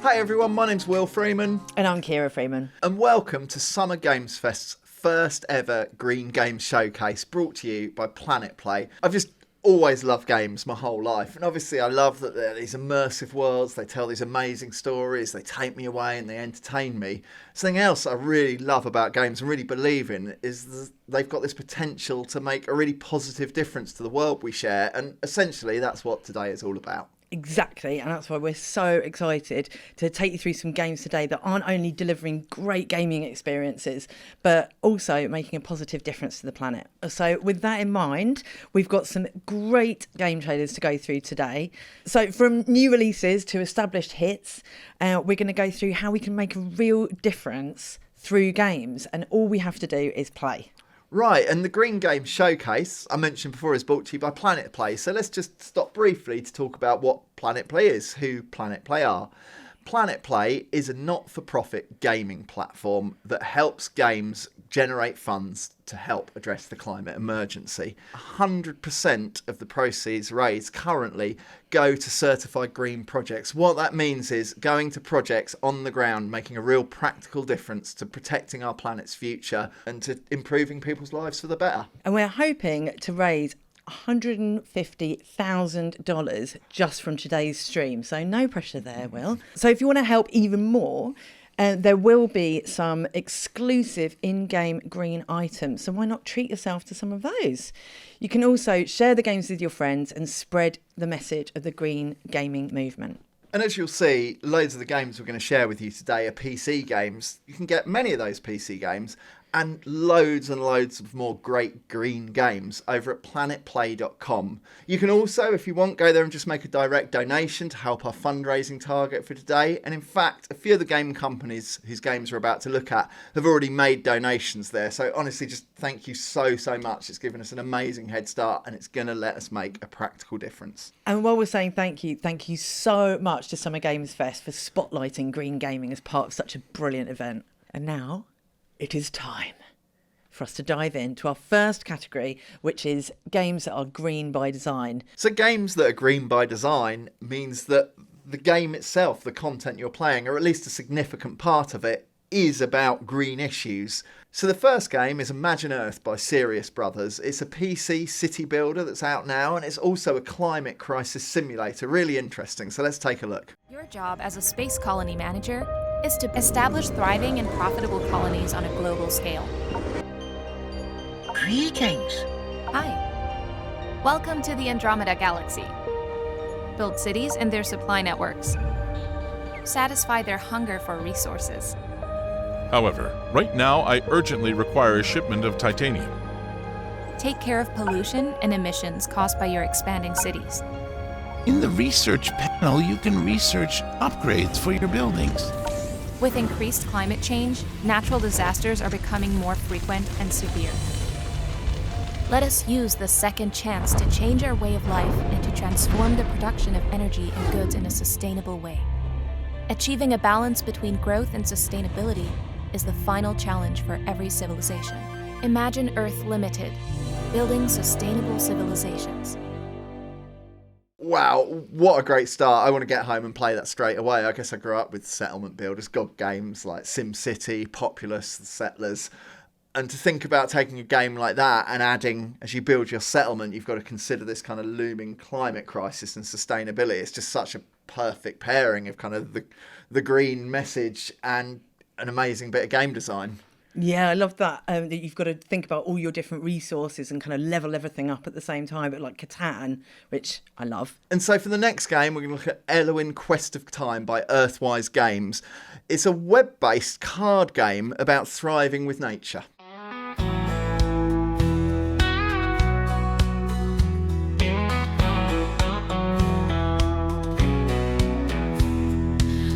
Hey everyone, my name's Will Freeman. And I'm Kira Freeman. And welcome to Summer Games Fest's first ever Green Games Showcase, brought to you by Planet Play. I've just always loved games my whole life, and obviously I love that they're these immersive worlds, they tell these amazing stories, they take me away and they entertain me. Something else I really love about games and really believe in is they've got this potential to make a really positive difference to the world we share, and essentially that's what today is all about. Exactly, and that's why we're so excited to take you through some games today that aren't only delivering great gaming experiences, but also making a positive difference to the planet. So with that in mind, we've got some great game trailers to go through today. So from new releases to established hits, we're going to go through how we can make a real difference through games, and all we have to do is play. Right, and the Green Games Showcase, I mentioned before, is brought to you by Planet Play. So let's just stop briefly to talk about what Planet Play is, who Planet Play are. Planet Play is a not-for-profit gaming platform that helps games generate funds to help address the climate emergency. 100% of the proceeds raised currently go to certified green projects. What that means is going to projects on the ground, making a real practical difference to protecting our planet's future and to improving people's lives for the better. And we're hoping to raise $150,000 just from today's stream. So no pressure there, Will. So if you want to help even more, there will be some exclusive in-game green items. So why not treat yourself to some of those? You can also share the games with your friends and spread the message of the green gaming movement. And as you'll see, loads of the games we're going to share with you today are PC games. You can get many of those PC games and loads of more great green games over at planetplay.com. You can also, if you want, go there and just make a direct donation to help our fundraising target for today. And in fact, a few of the game companies whose games we're about to look at have already made donations there. So honestly, just thank you so much. It's given us an amazing head start and it's going to let us make a practical difference. And while we're saying thank you so much to Summer Games Fest for spotlighting green gaming as part of such a brilliant event. And now it is time for us to dive into our first category, which is games that are green by design. So games that are green by design means that the game itself, the content you're playing, or at least a significant part of it, is about green issues. So the first game is Imagine Earth by Serious Brothers. It's a PC city builder that's out now, and it's also a climate crisis simulator. Really interesting. So let's take a look. Your job as a space colony manager is to establish thriving and profitable colonies on a global scale. Greetings. Hi. Welcome to the Andromeda Galaxy. Build cities and their supply networks. Satisfy their hunger for resources. However, right now I urgently require a shipment of titanium. Take care of pollution and emissions caused by your expanding cities. In the research panel, you can research upgrades for your buildings. With increased climate change, natural disasters are becoming more frequent and severe. Let us use the second chance to change our way of life and to transform the production of energy and goods in a sustainable way. Achieving a balance between growth and sustainability is the final challenge for every civilization. Imagine Earth Limited, building sustainable civilizations. Wow, what a great start. I want to get home and play that straight away. I guess I grew up with settlement builders, god games like SimCity, Populous, The Settlers. And to think about taking a game like that and adding, as you build your settlement, you've got to consider this kind of looming climate crisis and sustainability. It's just such a perfect pairing of kind of the green message and an amazing bit of game design. Yeah, I love that. That you've got to think about all your different resources and kind of level everything up at the same time, but like Catan, which I love. And so for the next game, we're going to look at Elwyn Quest of Time by Earthwise Games. It's a web-based card game about thriving with nature.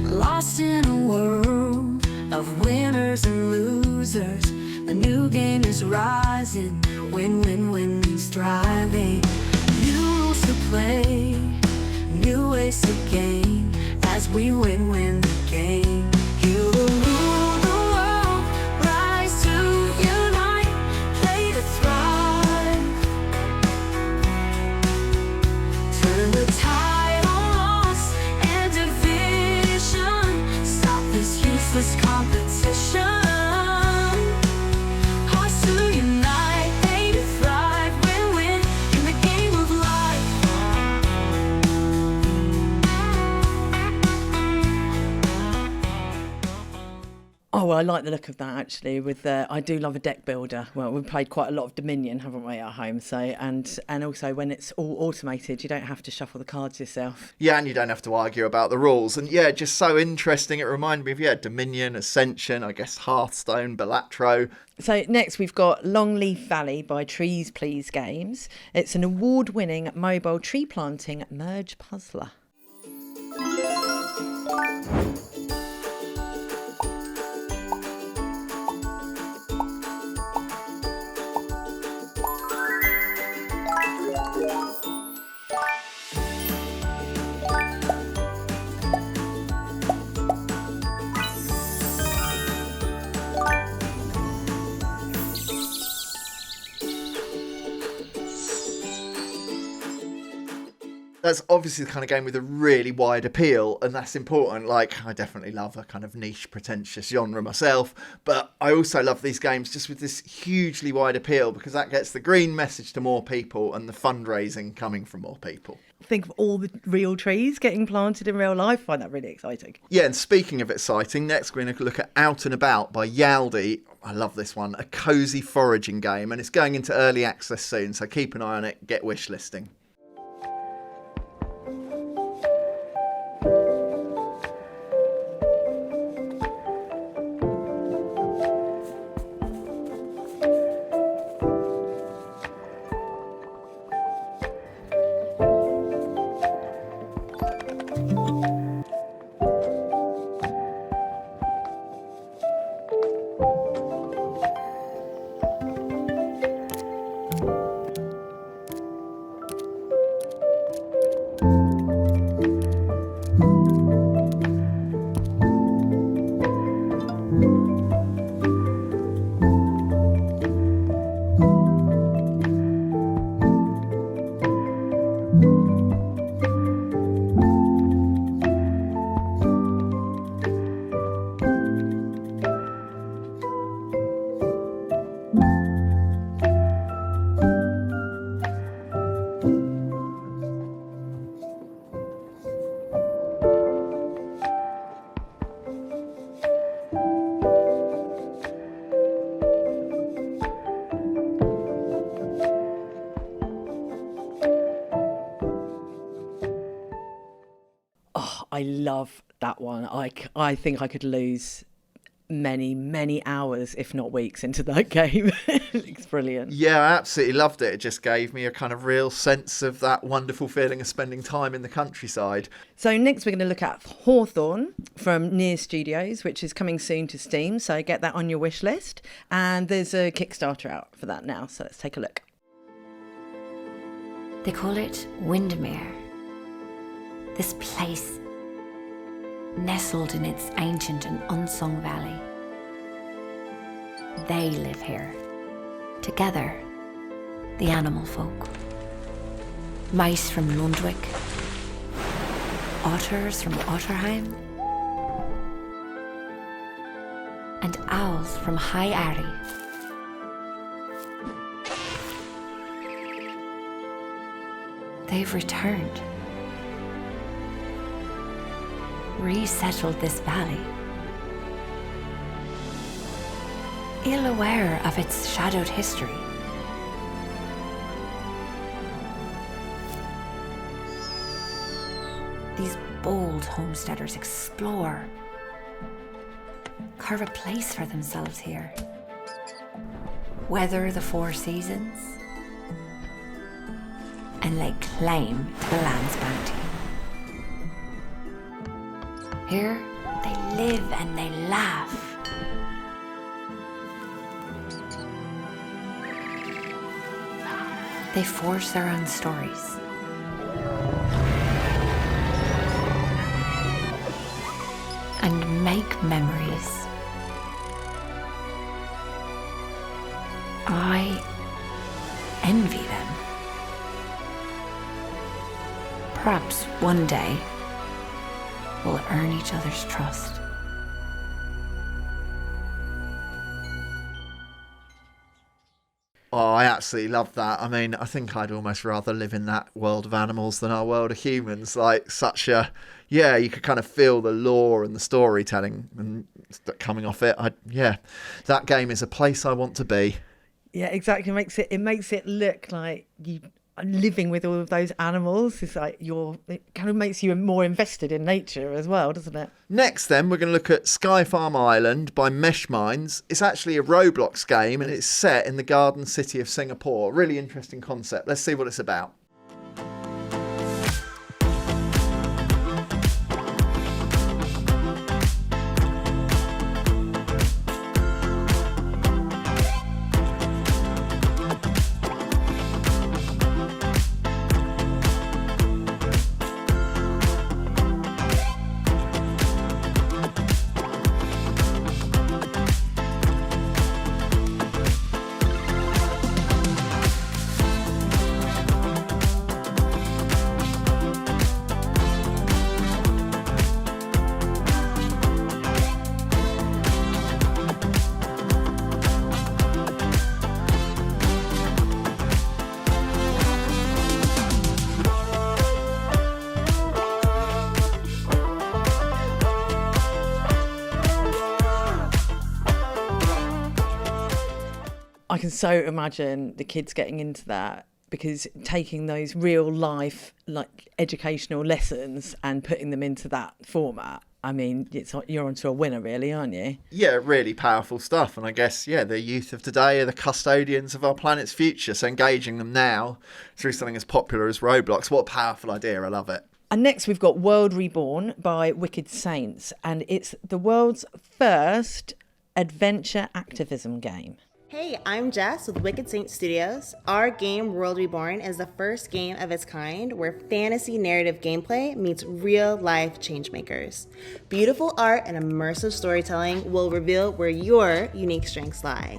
Lost in a world of winners and losers, a new game is rising. Win, striving. New rules to play, new ways to gain. As we win the game, you will rule the world. Rise to unite, play to thrive. Turn the tide on loss and division. Oh, well, I like the look of that actually. I do love a deck builder. Well, we've played quite a lot of Dominion, haven't we, at home? So and also when it's all automated, you don't have to shuffle the cards yourself. Yeah, and you don't have to argue about the rules. And yeah, just so interesting. It reminded me of Dominion, Ascension, I guess Hearthstone, Balatro. So next we've got Longleaf Valley by Trees Please Games. It's an award-winning mobile tree planting merge puzzler. That's obviously the kind of game with a really wide appeal, and that's important. Like, I definitely love a kind of niche, pretentious genre myself, but I also love these games just with this hugely wide appeal, because that gets the green message to more people and the fundraising coming from more people. Think of all the real trees getting planted in real life. I find that really exciting. Yeah, and speaking of exciting, next we're going to look at Out and About by Yaldi. I love this one, a cosy foraging game, and it's going into early access soon, so keep an eye on it, get wish listing. I love that one. I think I could lose many hours, if not weeks, into that game. It's brilliant. Yeah, I absolutely loved it. It just gave me a kind of real sense of that wonderful feeling of spending time in the countryside. So next we're going to look at Hawthorne from Near Studios, which is coming soon to Steam. So get that on your wish list. And there's a Kickstarter out for that now. So let's take a look. They call it Windermere. This place, nestled in its ancient and unsung valley. They live here, together, the animal folk. Mice from Lundwick, otters from Otterheim, and owls from High Arry. They've returned. Resettled this valley, ill aware of its shadowed history. These bold homesteaders explore, carve a place for themselves here, weather the 4 seasons, and lay claim to the land's bounty. Here, they live and they laugh. They forge their own stories. And make memories. I envy them. Perhaps one day, we'll earn each other's trust. Oh, I absolutely love that. I mean, I think I'd almost rather live in that world of animals than our world of humans. Like, such a, yeah, you could kind of feel the lore and the storytelling and coming off it. That game is a place I want to be. Yeah, exactly. It makes it look like you are living with all of those animals. It's like it kind of makes you more invested in nature as well, doesn't it? Next, then, we're going to look at Skyarm Island by Mesh Minds. It's actually a Roblox game, and it's set in the Garden City of Singapore. Really interesting concept. Let's see what it's about. I can so imagine the kids getting into that, because taking those real life, like, educational lessons and putting them into that format, I mean, you're onto a winner, really, aren't you? Yeah, really powerful stuff. And I guess, the youth of today are the custodians of our planet's future. So engaging them now through something as popular as Roblox, what a powerful idea. I love it. And next we've got World Reborn by Wicked Saints, and it's the world's first adventure activism game. Hey, I'm Jess with Wicked Saints Studios. Our game, World Reborn, is the first game of its kind where fantasy narrative gameplay meets real-life changemakers. Beautiful art and immersive storytelling will reveal where your unique strengths lie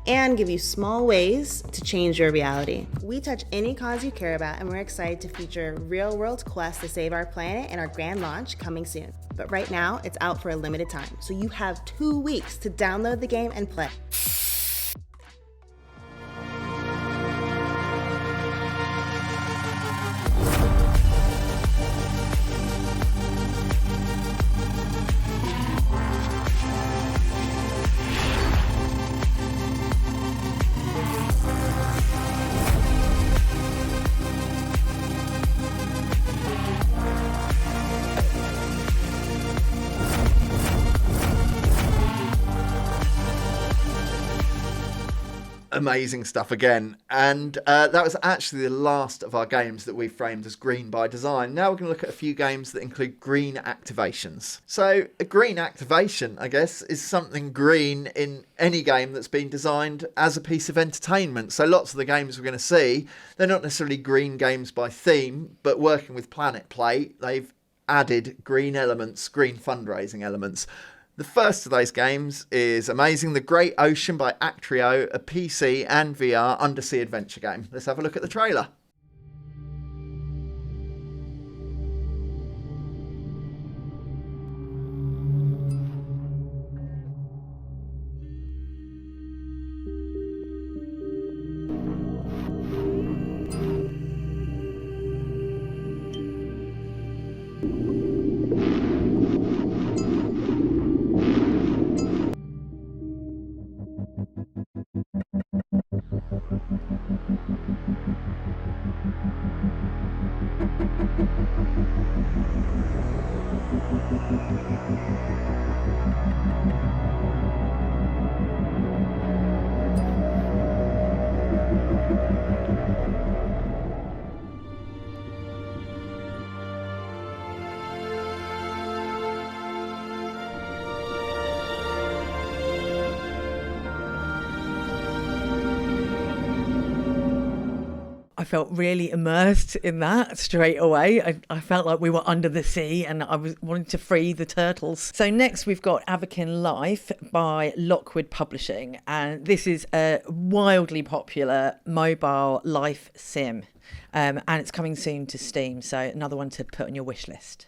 and give you small ways to change your reality. We touch any cause you care about, and we're excited to feature real-world quests to save our planet in our grand launch coming soon. But right now, it's out for a limited time, so you have 2 weeks to download the game and play. Amazing stuff again. And that was actually the last of our games that we framed as green by design. Now we're going to look at a few games that include green activations. So a green activation, I guess, is something green in any game that's been designed as a piece of entertainment. So lots of the games we're going to see, they're not necessarily green games by theme, but working with Planet Play, they've added green elements, green fundraising elements. The first of those games is Amazing the Great Ocean by Actrio, a PC and VR undersea adventure game. Let's have a look at the trailer. I felt really immersed in that straight away. I felt like we were under the sea and I was wanting to free the turtles. So next we've got Avakin Life by Lockwood Publishing, and this is a wildly popular mobile life sim, and it's coming soon to Steam, so another one to put on your wish list.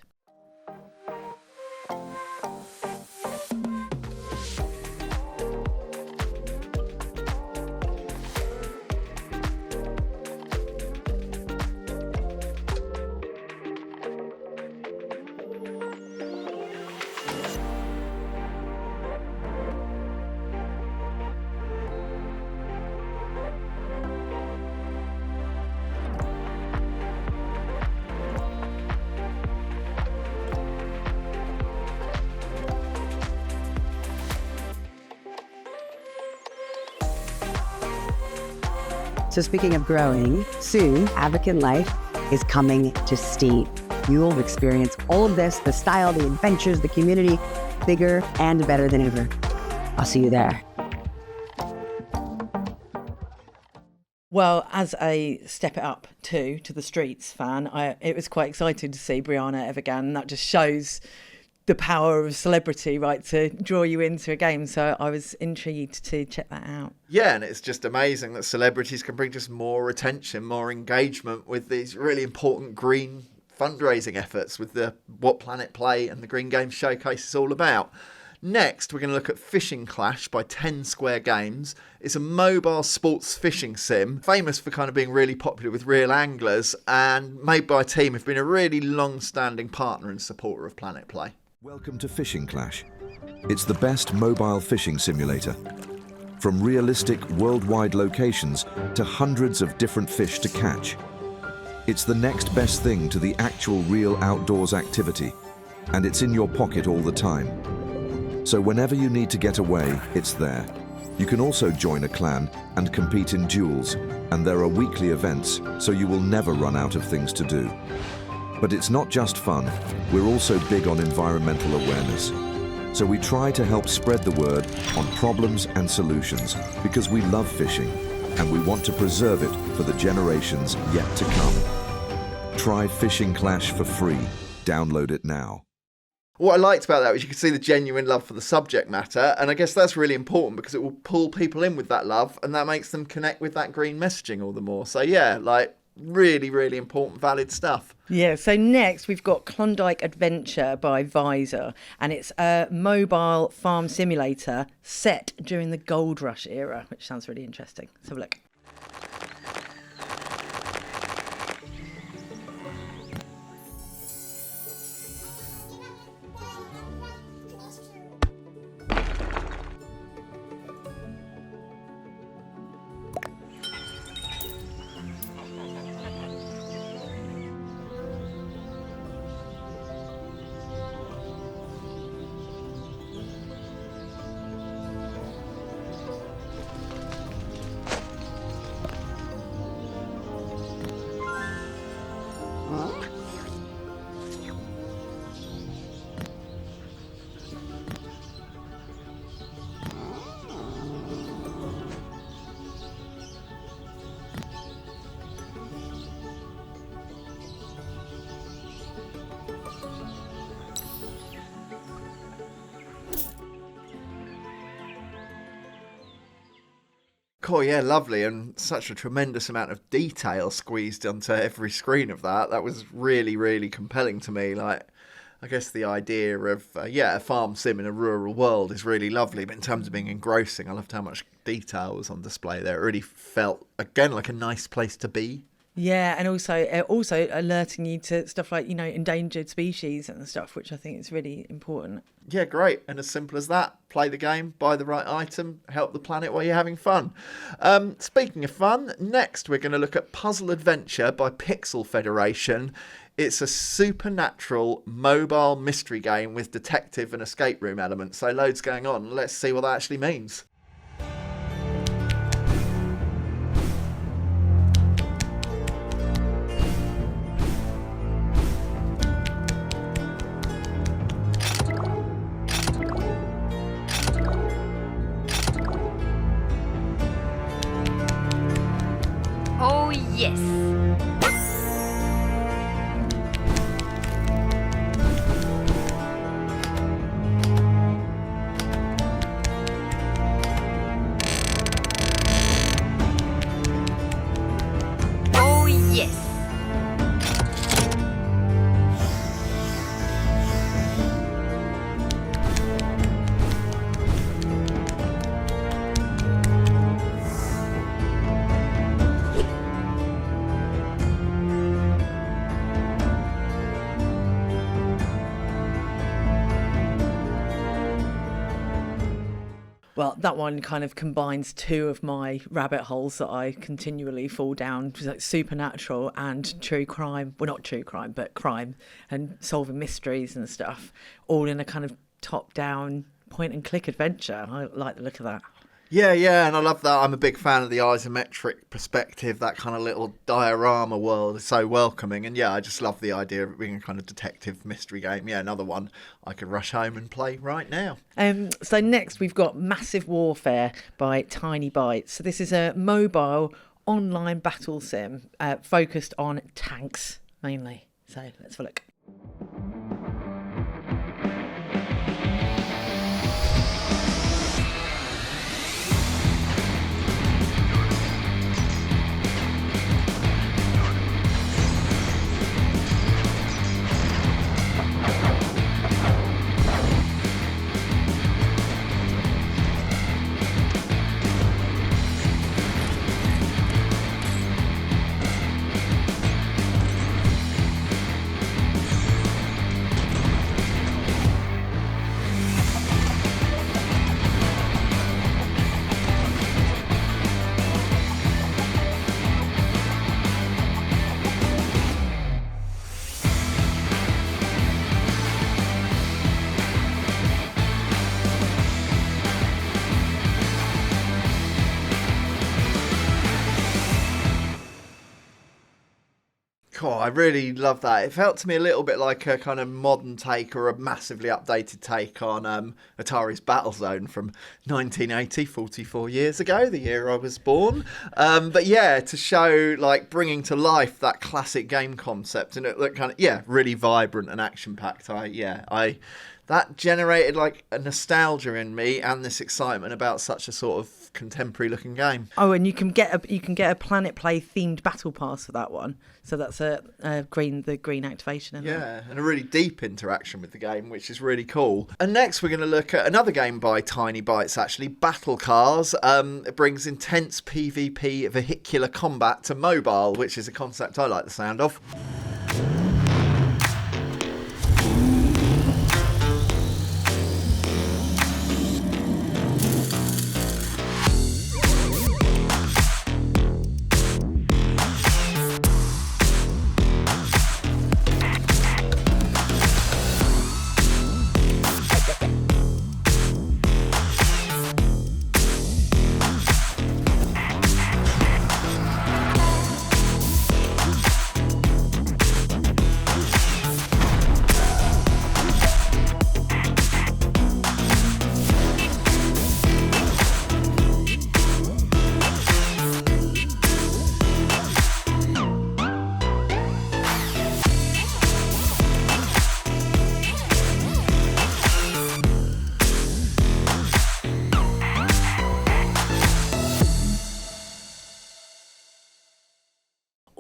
So speaking of growing, soon Avakin Life is coming to Steam. You will experience all of this, the style, the adventures, the community, bigger and better than ever. I'll see you there. Well, as a Step It Up to the Streets fan, it was quite exciting to see Brianna Evergan. That just shows the power of celebrity, right, to draw you into a game. So I was intrigued to check that out. Yeah, and it's just amazing that celebrities can bring just more attention, more engagement with these really important green fundraising efforts with the What Planet Play and the Green Games Showcase is all about. Next, we're going to look at Fishing Clash by 10 Square Games. It's a mobile sports fishing sim, famous for kind of being really popular with real anglers, and made by a team who've been a really long-standing partner and supporter of Planet Play. Welcome to Fishing Clash. It's the best mobile fishing simulator. From realistic worldwide locations to hundreds of different fish to catch. It's the next best thing to the actual real outdoors activity, and it's in your pocket all the time. So whenever you need to get away, it's there. You can also join a clan and compete in duels, and there are weekly events, so you will never run out of things to do. But it's not just fun, we're also big on environmental awareness. So we try to help spread the word on problems and solutions, because we love fishing, and we want to preserve it for the generations yet to come. Try Fishing Clash for free. Download it now. What I liked about that was you could see the genuine love for the subject matter, and I guess that's really important because it will pull people in with that love, and that makes them connect with that green messaging all the more. So yeah, like really, really important, valid stuff. Yeah, so next we've got Klondike Adventure by Visor, and it's a mobile farm simulator set during the Gold Rush era, which sounds really interesting. Let's have a look. Oh yeah, lovely, and such a tremendous amount of detail squeezed onto every screen of that. That was really, really compelling to me. Like, I guess the idea of, a farm sim in a rural world is really lovely, but in terms of being engrossing, I loved how much detail was on display there. It really felt, again, like a nice place to be. Yeah, and also alerting you to stuff like, endangered species and stuff, which I think is really important. Yeah, great. And as simple as that, play the game, buy the right item, help the planet while you're having fun. Speaking of fun, next we're going to look at Puzzle Adventure by Pixel Federation. It's a supernatural mobile mystery game with detective and escape room elements. So loads going on. Let's see what that actually means. Oh, yes. Oh, yes. Well, that one kind of combines two of my rabbit holes that I continually fall down, like supernatural and true crime. Well, not true crime, but crime and solving mysteries and stuff, all in a kind of top-down point-and-click adventure. I like the look of that. Yeah, and I love that. I'm a big fan of the isometric perspective. That kind of little diorama world is so welcoming. And yeah, I just love the idea of it being a kind of detective mystery game. Yeah, another one I could rush home and play right now. So next we've got Massive Warfare by Tiny Bytes. So this is a mobile online battle sim focused on tanks mainly. So let's have a look. Cool, I really love that. It felt to me a little bit like a kind of modern take or a massively updated take on Atari's Battlezone from 1980, 44 years ago, the year I was born. But yeah, to show like bringing to life that classic game concept, and it looked kind of, yeah, really vibrant and action-packed. That generated like a nostalgia in me and this excitement about such a sort of contemporary looking game. Oh, and you can get a Planet Play themed battle pass for that one. So that's the green activation. Yeah, and a really deep interaction with the game, which is really cool. And next we're going to look at another game by Tiny Bytes, actually, Battle Cars. It brings intense PvP vehicular combat to mobile, which is a concept I like the sound of.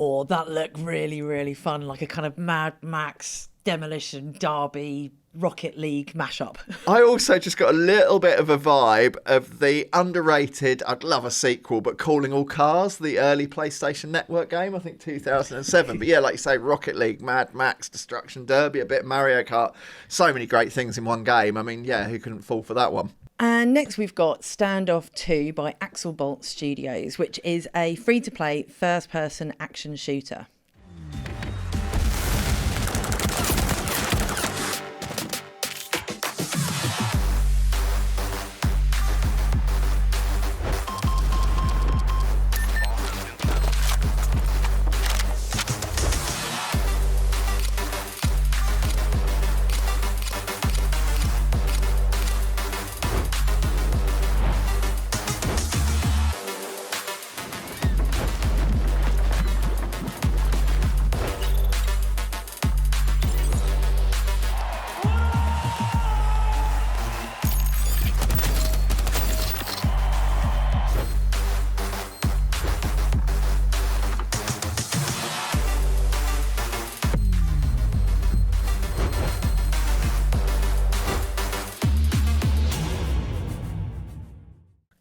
Or that looked really, really fun, like a kind of Mad Max, Demolition Derby, Rocket League mashup. I also just got a little bit of a vibe of the underrated, I'd love a sequel, but Calling All Cars, the early PlayStation Network game, I think 2007. But yeah, like you say, Rocket League, Mad Max, Destruction Derby, a bit Mario Kart. So many great things in one game. I mean, yeah, who couldn't fall for that one? And next we've got Standoff 2 by Axelbolt Studios, which is a free-to-play first-person action shooter.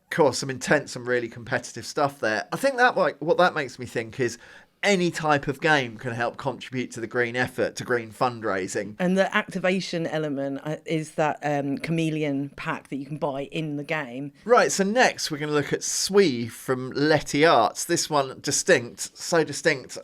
Course, some intense and really competitive stuff there. I think that what that makes me think is any type of game can help contribute to the green effort, to green fundraising. And the activation element is that chameleon pack that you can buy in the game. Right, so next we're going to look at Swee from Letty Arts. This one so distinct.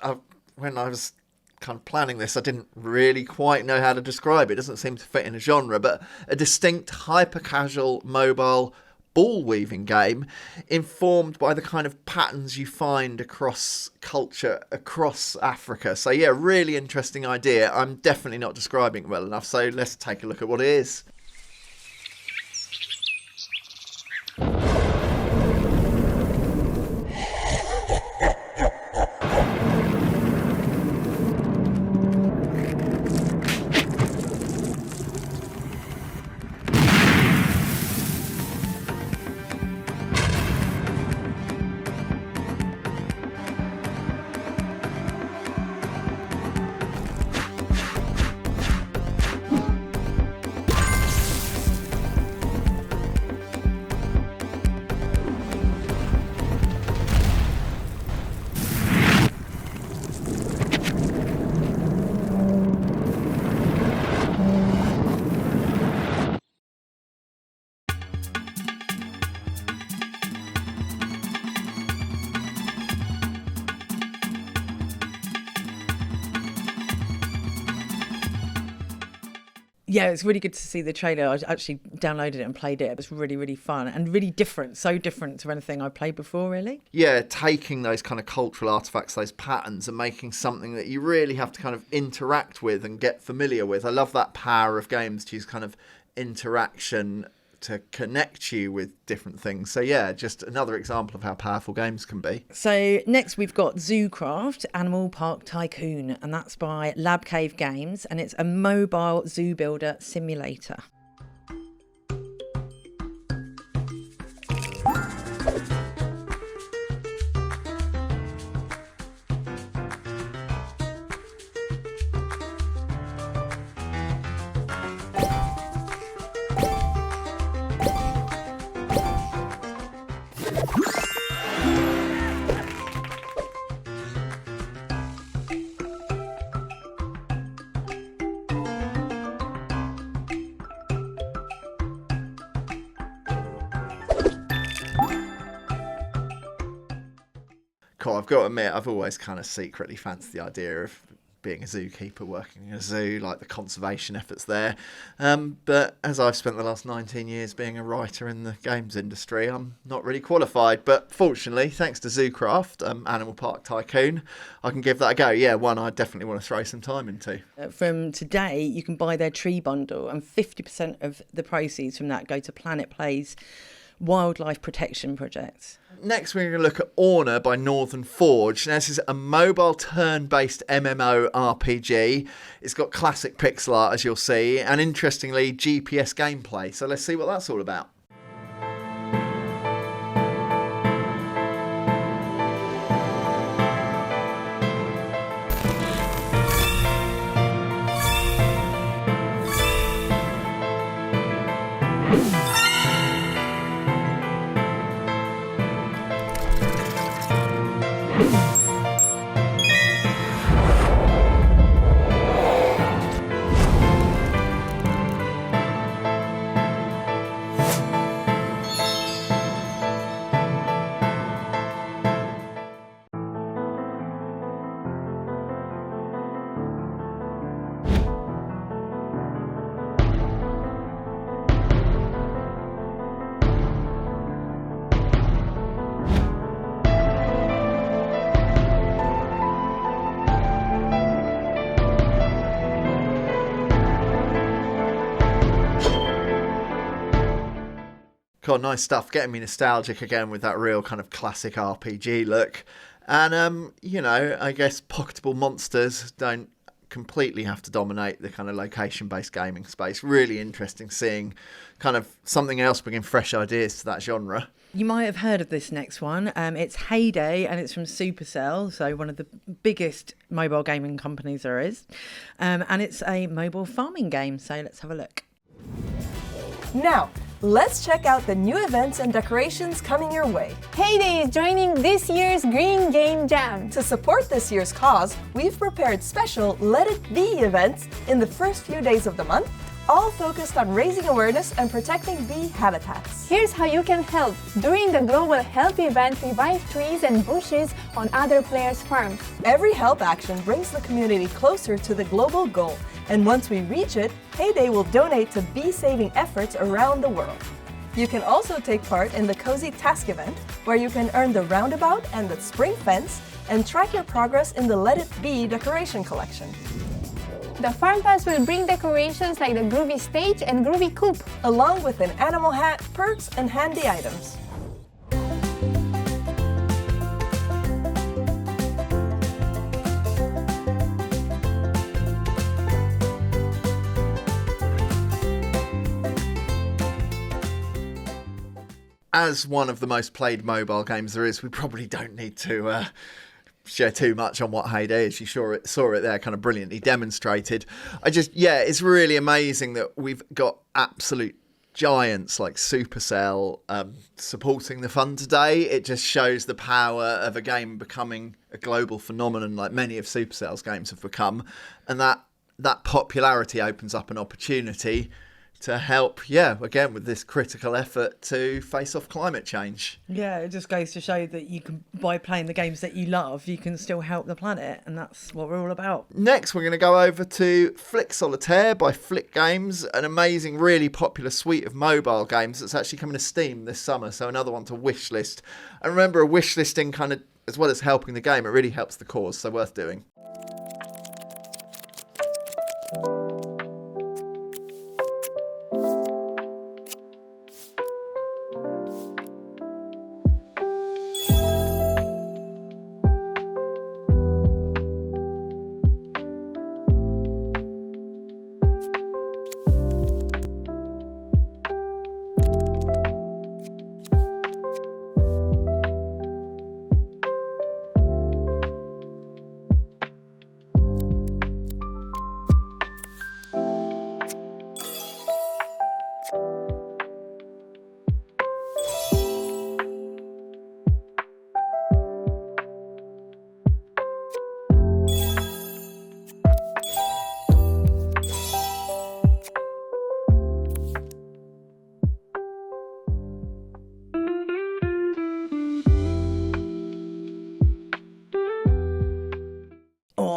When I was kind of planning this, I didn't really quite know how to describe it. It doesn't seem to fit in a genre, but a distinct hyper-casual mobile ball weaving game informed by the kind of patterns you find across culture, across Africa. So yeah, really interesting idea. I'm definitely not describing it well enough, so let's take a look at what it is. Yeah, it's really good to see the trailer. I actually downloaded it and played it. It was really, really fun and really different. So different to anything I've played before, really. Yeah, taking those kind of cultural artifacts, those patterns, and making something that you really have to kind of interact with and get familiar with. I love that power of games to use kind of interaction to connect you with different things. So yeah, just another example of how powerful games can be. So next we've got Zoocraft, Animal Park Tycoon, and that's by Lab Cave Games, and it's a mobile zoo builder simulator. Cool, I've got to admit, I've always kind of secretly fancied the idea of being a zookeeper, working in a zoo, like the conservation efforts there. But as I've spent the last 19 years being a writer in the games industry, I'm not really qualified. But fortunately, thanks to Zoocraft, Animal Park Tycoon, I can give that a go. Yeah, one I definitely want to throw some time into. From today, you can buy their tree bundle, and 50% of the proceeds from that go to Planet Play's wildlife protection project. Next, we're going to look at Orner by Northern Forge. Now, this is a mobile turn-based MMO RPG. It's got classic pixel art, as you'll see, and interestingly, GPS gameplay. So let's see what that's all about. Cool, nice stuff. Getting me nostalgic again with that real kind of classic RPG look. And, you know, I guess pocketable monsters don't completely have to dominate the kind of location-based gaming space. Really interesting seeing kind of something else bringing fresh ideas to that genre. You might have heard of this next one. It's Heyday, and it's from Supercell, so one of the biggest mobile gaming companies there is. And it's a mobile farming game, so let's have a look. Now, let's check out the new events and decorations coming your way. Heyday is joining this year's Green Game Jam. To support this year's cause, we've prepared special Let It Be events in the first few days of the month, all focused on raising awareness and protecting bee habitats. Here's how you can help. During the Global Health event, revive trees and bushes on other players' farms. Every help action brings the community closer to the global goal, and once we reach it, Heyday will donate to bee-saving efforts around the world. You can also take part in the Cozy Task event, where you can earn the roundabout and the spring fence, and track your progress in the Let It Be decoration collection. The Farm Pass will bring decorations like the Groovy Stage and Groovy Coop, along with an animal hat, perks, and handy items. As one of the most played mobile games there is, we probably don't need to share too much on what Heyday is. You saw it there, kind of brilliantly demonstrated. It's really amazing that we've got absolute giants like Supercell supporting the fun today. It just shows the power of a game becoming a global phenomenon like many of Supercell's games have become, and that popularity opens up an opportunity to help, again, with this critical effort to face off climate change. Yeah, it just goes to show that you can, by playing the games that you love, you can still help the planet, and that's what we're all about. Next, we're going to go over to Flick Solitaire by Flick Games, an amazing, really popular suite of mobile games that's actually coming to Steam this summer, so another one to wishlist. And remember, a wishlisting kind of, as well as helping the game, it really helps the cause, so worth doing.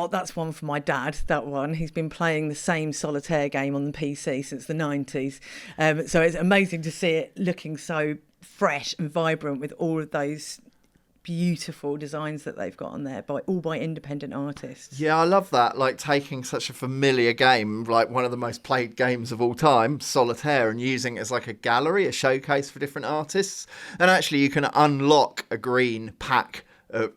That's one for my dad, that one. He's been playing the same Solitaire game on the PC since the 90s. So it's amazing to see it looking so fresh and vibrant with all of those beautiful designs that they've got on there, all by independent artists. Yeah, I love that. Like taking such a familiar game, like one of the most played games of all time, Solitaire, and using it as like a gallery, a showcase for different artists. And actually you can unlock a green pack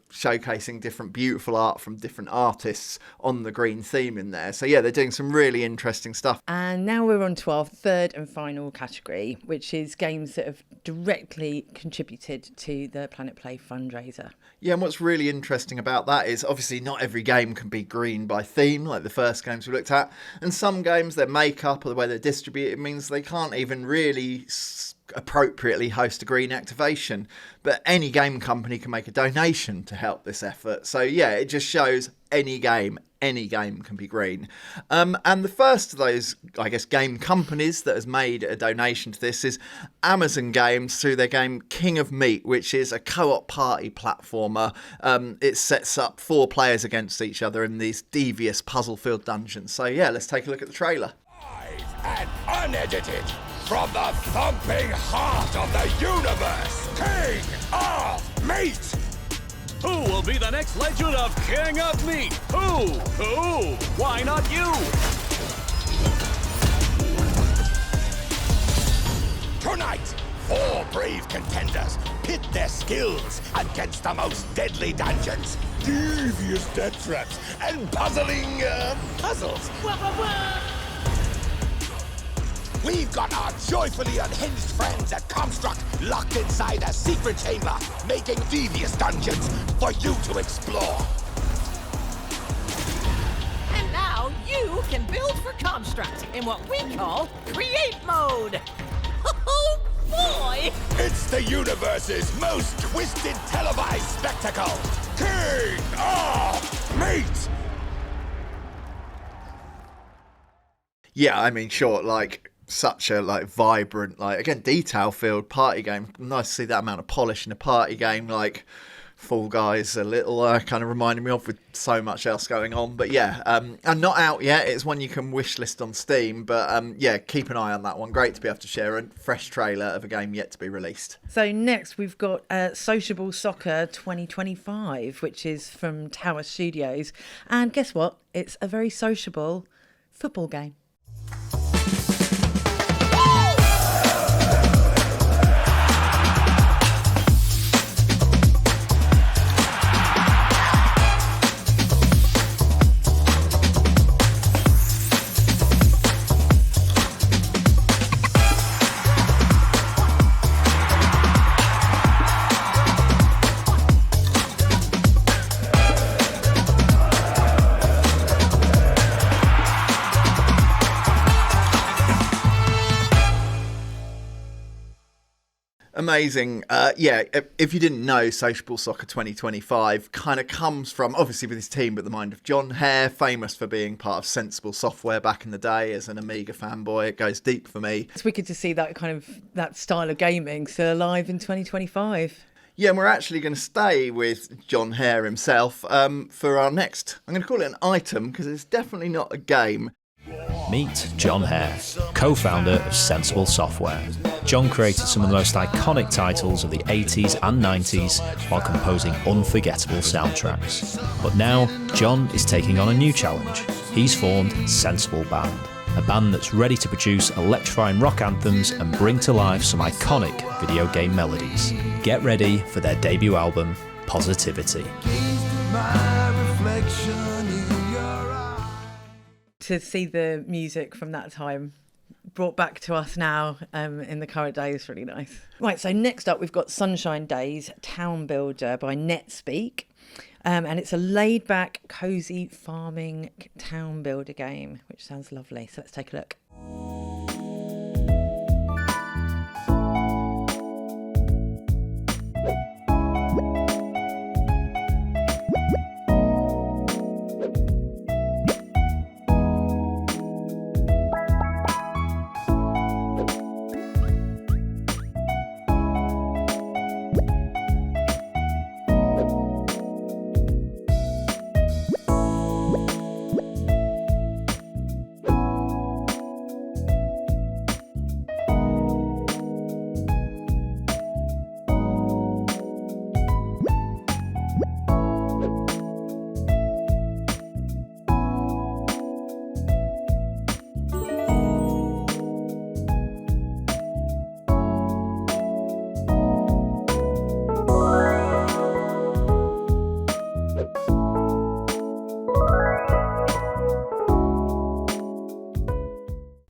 showcasing different beautiful art from different artists on the green theme in there. So yeah, they're doing some really interesting stuff. And now we're on to our third and final category, which is games that have directly contributed to the Planet Play fundraiser. Yeah, and what's really interesting about that is obviously not every game can be green by theme like the first games we looked at, and some games, their makeup or the way they're distributed means they can't even really appropriately host a green activation, but any game company can make a donation to help this effort. So yeah, it just shows any game can be green. And the first of those, I guess, game companies that has made a donation to this is Amazon Games through their game King of Meat, which is a co-op party platformer. It sets up 4 players against each other in these devious puzzle-filled dungeons. So yeah, let's take a look at the trailer. Live and unedited, from the thumping heart of the universe, King of Meat! Who will be the next legend of King of Meat? Who? Why not you? Tonight, 4 brave contenders pit their skills against the most deadly dungeons, devious death traps, and puzzling puzzles. We've got our joyfully unhinged friends at Comstruct locked inside a secret chamber, making devious dungeons for you to explore. And now you can build for Comstruct in what we call Create Mode. Oh boy! It's the universe's most twisted televised spectacle, King of Meat! Yeah, I mean, sure, like such a vibrant, again, detail-filled party game. Nice to see that amount of polish in a party game. Fall Guys a little kind of reminded me of, with so much else going on. But yeah, and not out yet. It's one you can wish list on Steam, but yeah, keep an eye on that one. Great to be able to share a fresh trailer of a game yet to be released. So next we've got Socialable Soccer 2025, which is from Tower Studios, and guess what? It's a very sociable football game. Amazing. Yeah, if you didn't know, Socialable Soccer 2025 kind of comes from, obviously with his team, but the mind of John Hare, famous for being part of Sensible Software back in the day as an Amiga fanboy. It goes deep for me. It's wicked to see that style of gaming still alive in 2025. Yeah, and we're actually going to stay with John Hare himself for our next, I'm going to call it an item, because it's definitely not a game. Meet John Hare, co-founder of Sensible Software. John created some of the most iconic titles of the 80s and 90s while composing unforgettable soundtracks. But now, John is taking on a new challenge. He's formed Sensible Band, a band that's ready to produce electrifying rock anthems and bring to life some iconic video game melodies. Get ready for their debut album, Positivity. To see the music from that time brought back to us now in the current day is really nice. Right, so next up we've got Sunshine Days Town Builder by NetSpeak, and it's a laid-back, cosy farming town builder game, which sounds lovely. So let's take a look.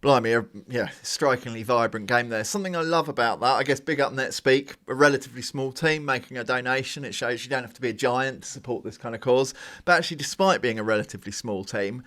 Blimey, yeah, strikingly vibrant game there. Something I love about that, I guess, big up NetSpeak, a relatively small team making a donation. It shows you don't have to be a giant to support this kind of cause. But actually, despite being a relatively small team,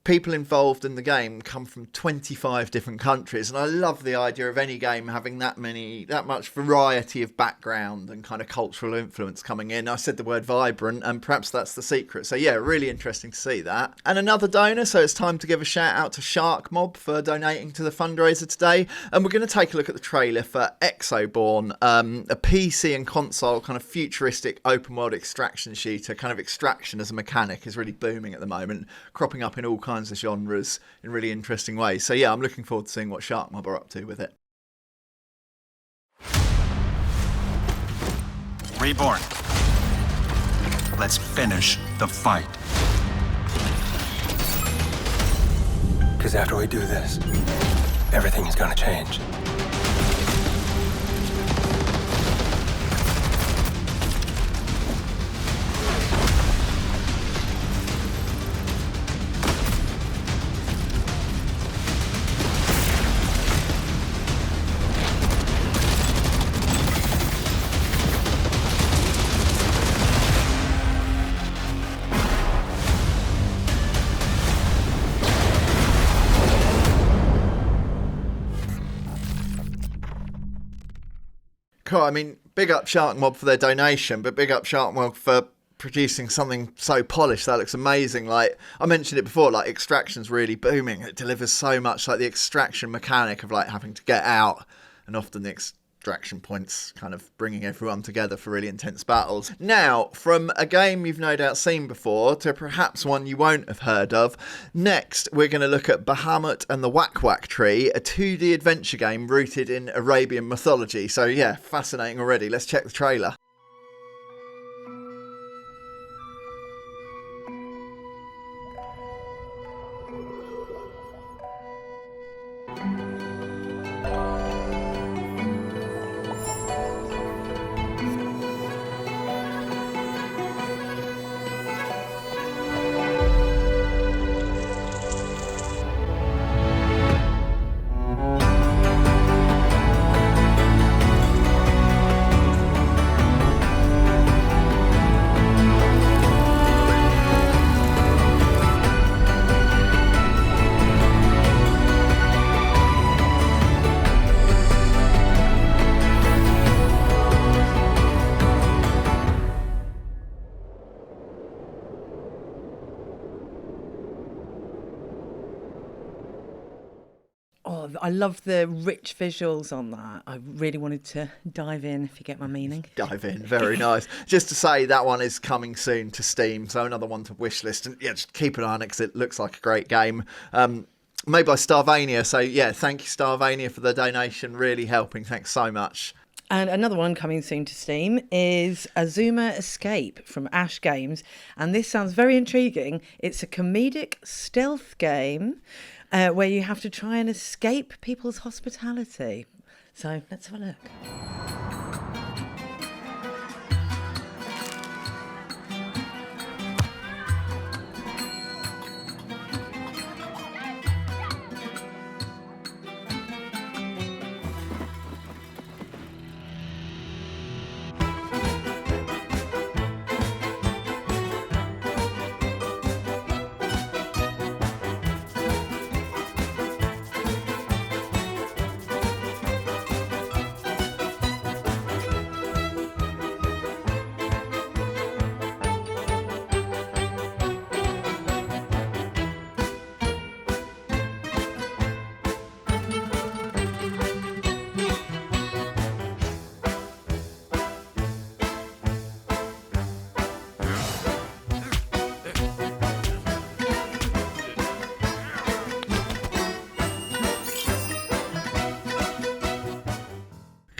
people involved in the game come from 25 different countries, and I love the idea of any game having that much variety of background and kind of cultural influence coming in. I said the word vibrant, and perhaps that's the secret. So yeah, really interesting to see that. And another donor, so it's time to give a shout out to Shark Mob for donating to the fundraiser today. And we're going to take a look at the trailer for Exoborn, a PC and console kind of futuristic open world extraction shooter. Kind of extraction as a mechanic is really booming at the moment, cropping up in all kinds of genres in really interesting ways. So yeah, I'm looking forward to seeing what Shark Mob are up to with it. Reborn. Let's finish the fight. Because after we do this, everything is gonna change. Cool. I mean, big up Shark Mob for their donation, but big up Shark Mob for producing something so polished. That looks amazing. Like I mentioned it before, like Extraction's really booming. It delivers so much, like the extraction mechanic of like having to get out, and often the extraction points, kind of bringing everyone together for really intense battles. Now, from a game you've no doubt seen before to perhaps one you won't have heard of, next we're going to look at Bahamut and the Whack Whack Tree, a 2D adventure game rooted in Arabian mythology. So yeah, fascinating already. Let's check the trailer. I love the rich visuals on that. I really wanted to dive in, if you get my meaning. Dive in, very nice. Just to say, that one is coming soon to Steam, so another one to wishlist. And yeah, just keep an eye on it because it looks like a great game. Made by Starvania, so yeah, thank you Starvania for the donation, really helping. Thanks so much. And another one coming soon to Steam is Auma Escape from Ash Games. And this sounds very intriguing. It's a comedic stealth game where you have to try and escape people's hospitality. So let's have a look.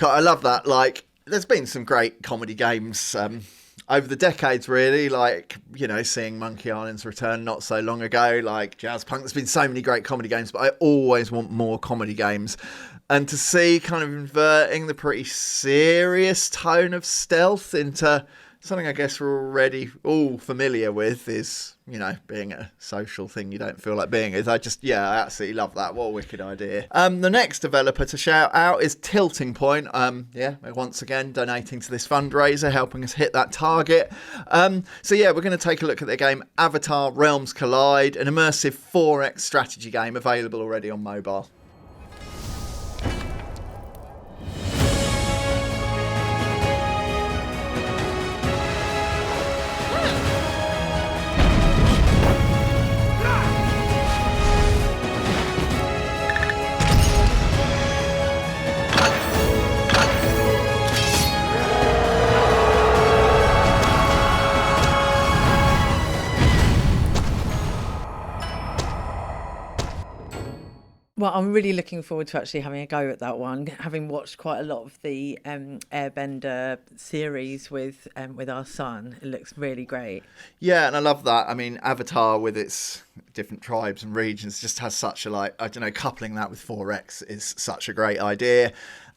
I love that. Like, there's been some great comedy games over the decades, really. Like, you know, seeing Monkey Island's return not so long ago, like Jazz Punk. There's been so many great comedy games, but I always want more comedy games. And to see kind of inverting the pretty serious tone of stealth into something I guess we're already all familiar with is, you know, being a social thing you don't feel like being is. I absolutely love that. What a wicked idea. The next developer to shout out is Tilting Point. Once again, donating to this fundraiser, helping us hit that target. We're going to take a look at their game Avatar Realms Collide, an immersive 4X strategy game available already on mobile. Well, I'm really looking forward to actually having a go at that one, having watched quite a lot of the Airbender series with our son. It looks really great. Yeah, and I love that. I mean, Avatar with its different tribes and regions just has such a, coupling that with 4X is such a great idea.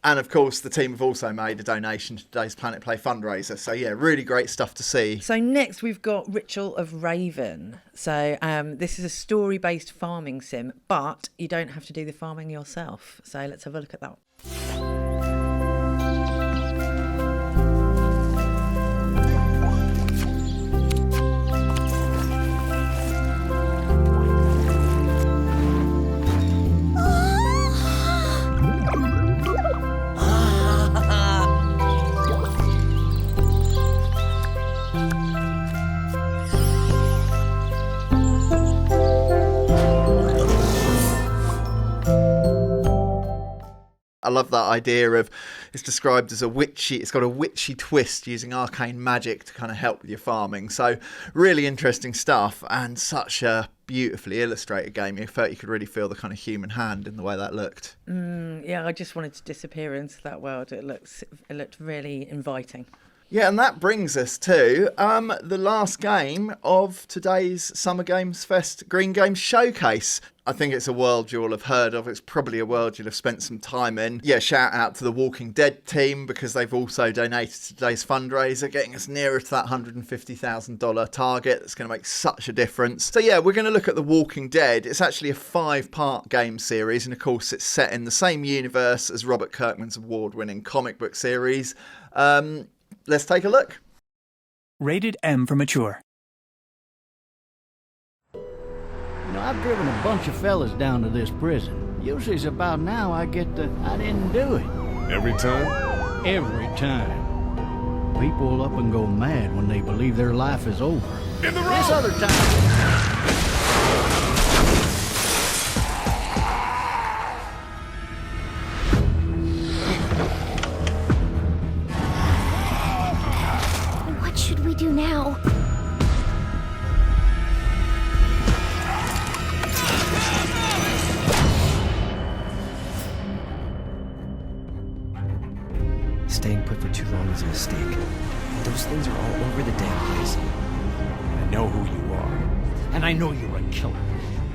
And of course, the team have also made a donation to today's Planet Play fundraiser. So yeah, really great stuff to see. So next we've got Ritual of Raven. So this is a story-based farming sim, but you don't have to do the farming yourself. So let's have a look at that. I love that idea of It's described as it's got a witchy twist using arcane magic to kind of help with your farming. So really interesting stuff, and such a beautifully illustrated game. You felt you could really feel the kind of human hand in the way that looked. Yeah, I just wanted to disappear into that world. It looked really inviting. Yeah, and that brings us to the last game of today's Summer Games Fest Green Games Showcase. I think it's a world you'll have heard of. It's probably a world you'll have spent some time in. Yeah, shout out to the Walking Dead team, because they've also donated to today's fundraiser, getting us nearer to that $150,000 target. That's going to make such a difference. So yeah, we're going to look at the Walking Dead. It's actually a 5-part game series, and of course it's set in the same universe as Robert Kirkman's award-winning comic book series. Let's take a look. Rated M for mature. You know, I've driven a bunch of fellas down to this prison. Usually it's about now I get the, I didn't do it. Every time? Every time. People up and go mad when they believe their life is over. In the road! This other time... What should we do now? Staying put for too long is a mistake. Those things are all over the damn place. I know who you are. And I know you're a killer.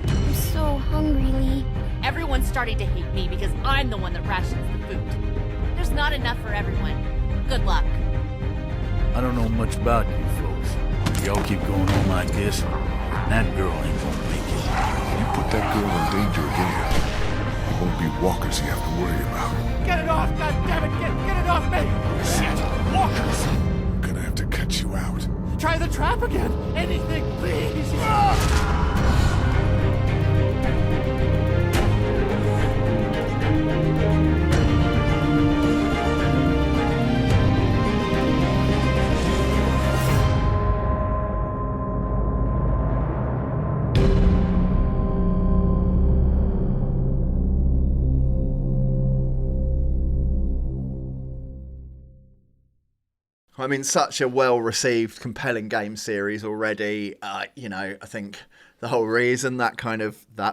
I'm so hungry, Lee. Everyone's starting to hate me because I'm the one that rations the food. There's not enough for everyone. Good luck. I don't know much about you folks. Y'all keep going on like this, that girl ain't gonna make it. You put that girl in danger again, it won't be walkers you have to worry about. Get it off, goddammit! Get it off me! Shit! Walkers! I'm gonna have to cut you out. Try the trap again! Anything, please! I mean, such a well-received, compelling game series already. You know, I think the whole reason that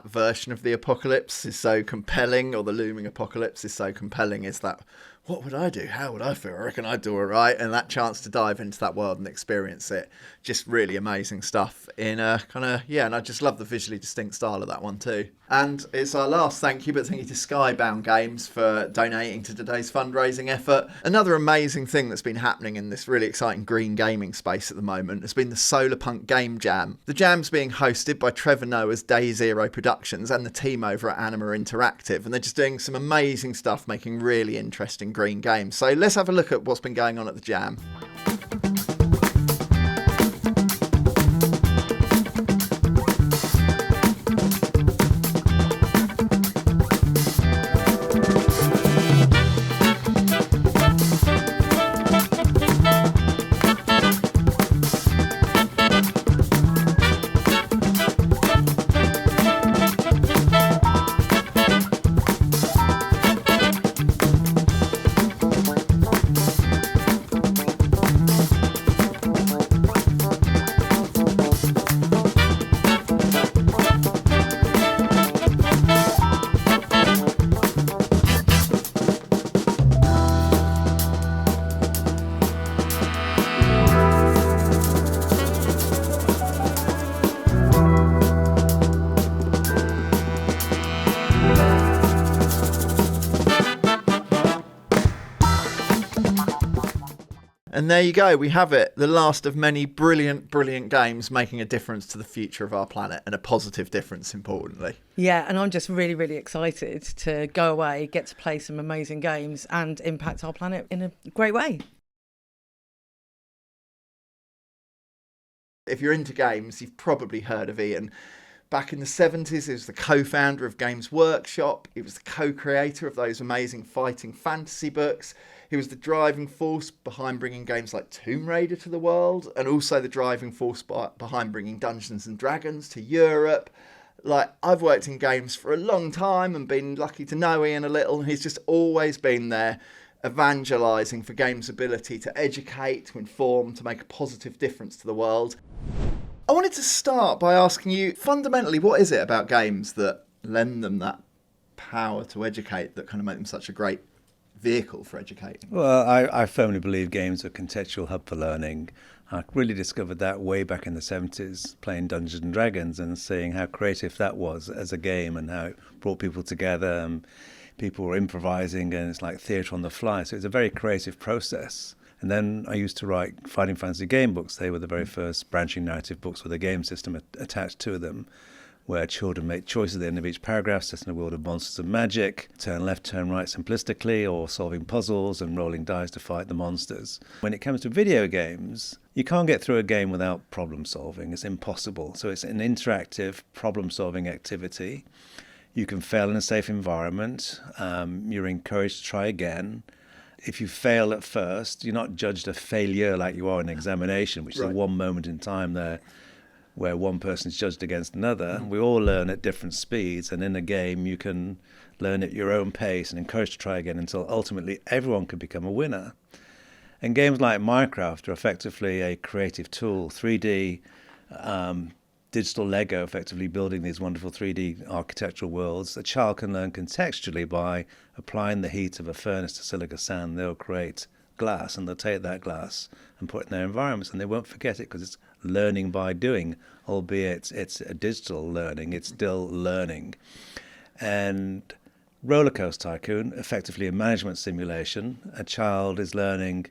version of the apocalypse is so compelling, or the looming apocalypse is so compelling, is that, what would I do? How would I feel? I reckon I'd do it right. And that chance to dive into that world and experience it, just really amazing stuff in a and I just love the visually distinct style of that one too. And it's our last thank you, but thank you to Skybound Games for donating to today's fundraising effort. Another amazing thing that's been happening in this really exciting green gaming space at the moment has been the Solarpunk Game Jam. The jam's being hosted by Trevor Noah's Day Zero Productions and the team over at Anima Interactive, and they're just doing some amazing stuff, making really interesting green games. So let's have a look at what's been going on at the jam. And there you go, we have it. The last of many brilliant, brilliant games making a difference to the future of our planet, and a positive difference, importantly. Yeah, and I'm just really, really excited to go away, get to play some amazing games and impact our planet in a great way. If you're into games, you've probably heard of Ian. Back in the 70s, he was the co-founder of Games Workshop. He was the co-creator of those amazing fighting fantasy books. He was the driving force behind bringing games like Tomb Raider to the world, and also the driving force behind bringing Dungeons and Dragons to Europe. Like, I've worked in games for a long time and been lucky to know Ian a little, and he's just always been there. evangelising for games' ability to educate, to inform, to make a positive difference to the world. I wanted to start by asking you, fundamentally, what is it about games that lend them that power to educate, that kind of make them such a great vehicle for educating? Well, I firmly believe games are a contextual hub for learning. I really discovered that way back in the 70s, playing Dungeons and Dragons and seeing how creative that was as a game and how it brought people together and people were improvising, and it's like theatre on the fly. So it's a very creative process. And then I used to write Fighting Fantasy game books. They were the very first branching narrative books with a game system attached to them, where children make choices at the end of each paragraph, set in a world of monsters and magic, turn left, turn right simplistically, or solving puzzles and rolling dice to fight the monsters. When it comes to video games, you can't get through a game without problem solving. It's impossible. So it's an interactive problem solving activity. You can fail in a safe environment. You're encouraged to try again. If you fail at first, you're not judged a failure like you are in an examination, which is a one moment in time there where one person's judged against another. We all learn at different speeds, and in a game you can learn at your own pace and encouraged to try again until ultimately everyone can become a winner. And games like Minecraft are effectively a creative tool, 3D digital Lego, effectively building these wonderful 3D architectural worlds. A child can learn contextually by applying the heat of a furnace to silica sand. They'll create glass, and they'll take that glass and put it in their environments, and they won't forget it because it's learning by doing, albeit it's a digital learning, it's still learning. And Roller Coaster Tycoon, effectively a management simulation. A child is learning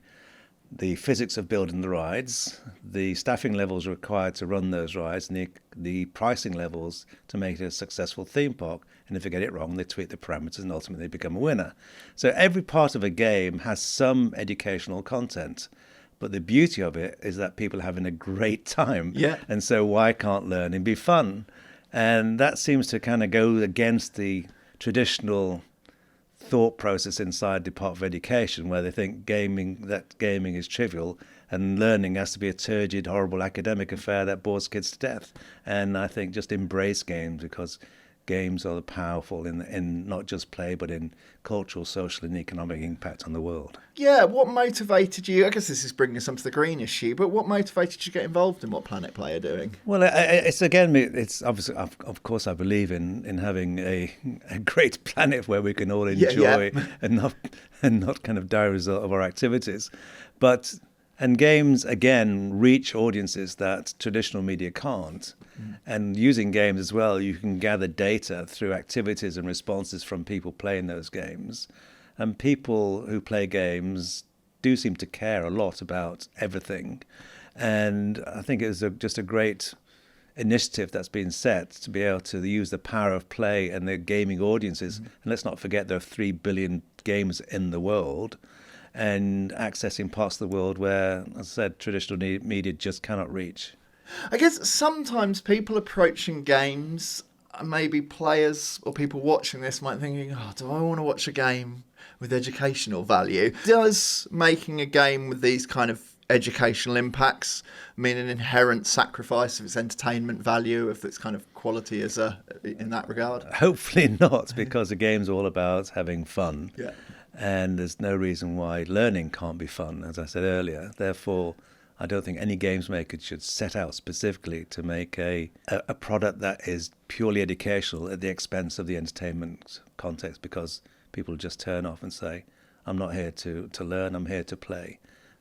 the physics of building the rides, the staffing levels required to run those rides, and the pricing levels to make it a successful theme park. And if they get it wrong, they tweak the parameters and ultimately they become a winner. So every part of a game has some educational content. But the beauty of it is that people are having a great time. Yeah. And so why can't learning be fun? And that seems to kind of go against the traditional thought process inside the Department of Education, where they think gaming is trivial and learning has to be a turgid, horrible academic affair that bores kids to death. And I think just embrace games, because games are powerful in not just play, but in cultural, social and economic impact on the world. Yeah, what motivated you? I guess this is bringing us onto the green issue, but what motivated you to get involved in what Planet Play are doing? Well, it's obviously, of course, I believe in having a great planet where we can all enjoy and not kind of die as a result of our activities. And games, again, reach audiences that traditional media can't. And using games as well, you can gather data through activities and responses from people playing those games. And people who play games do seem to care a lot about everything. And I think it was just a great initiative that's been set to be able to use the power of play and the gaming audiences. And let's not forget there are 3 billion games in the world, and accessing parts of the world where, as I said, traditional media just cannot reach. I guess sometimes people approaching games, maybe players or people watching this might be thinking, do I want to watch a game with educational value? Does making a game with these kind of educational impacts mean an inherent sacrifice of its entertainment value, of its kind of quality in that regard? Hopefully not, because the game's all about having fun. Yeah. And there's no reason why learning can't be fun, as I said earlier. Therefore, I don't think any games maker should set out specifically to make a product that is purely educational at the expense of the entertainment context, because people just turn off and say, I'm not here to learn, I'm here to play.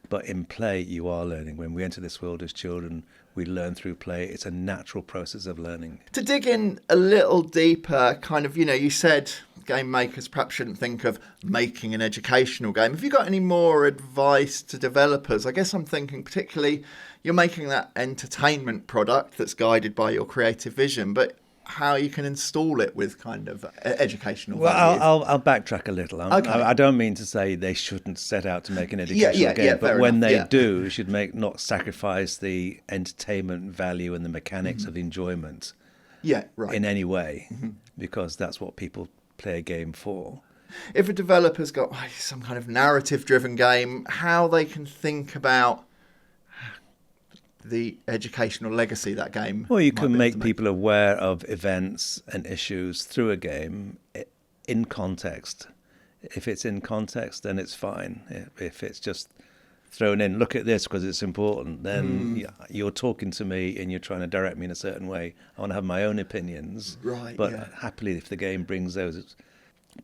But in play, you are learning. When we enter this world as children, we learn through play. It's a natural process of learning. To dig in a little deeper, kind of, you said game makers perhaps shouldn't think of making an educational game. Have you got any more advice to developers? I guess I'm thinking particularly you're making that entertainment product that's guided by your creative vision, but how you can install it with kind of educational value. Well, I'll backtrack a little. I don't mean to say they shouldn't set out to make an educational game, but when they do, should not sacrifice the entertainment value and the mechanics of enjoyment in any way, because that's what people play a game for. If a developer's got some kind of narrative-driven game, how they can think about the educational legacy that game. Well, you can make people aware of events and issues through a game in context, If it's in context, then it's fine. If it's just thrown in, look at this because it's important, then you're talking to me and you're trying to direct me in a certain way. I want to have my own opinions. Right. But happily, if the game brings those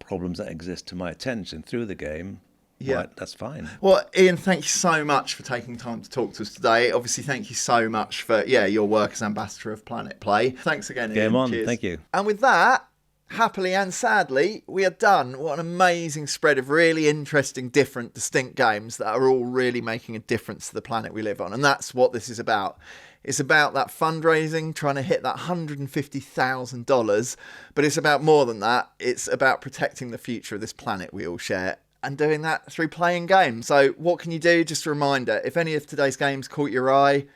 problems that exist to my attention through the game, right, that's fine. Well, Ian, thank you so much for taking time to talk to us today. Obviously, thank you so much for your work as ambassador of Planet Play. Thanks again, Ian. Game on. Cheers. Thank you. And with that, happily and sadly, we are done. What an amazing spread of really interesting, different, distinct games that are all really making a difference to the planet we live on. And that's what this is about. It's about that fundraising, trying to hit that $150,000. But it's about more than that. It's about protecting the future of this planet we all share, and doing that through playing games. So what can you do? Just a reminder, if any of today's games caught your eye,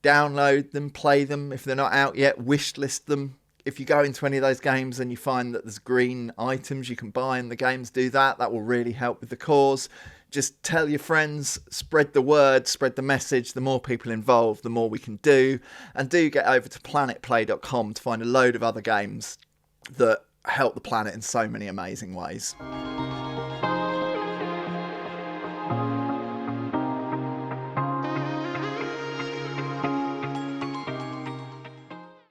download them, play them. If they're not out yet, wishlist them. If you go into any of those games and you find that there's green items you can buy in the games, do that. That will really help with the cause. Just tell your friends, spread the word, spread the message. The more people involved, the more we can do. And do get over to planetplay.com to find a load of other games that help the planet in so many amazing ways.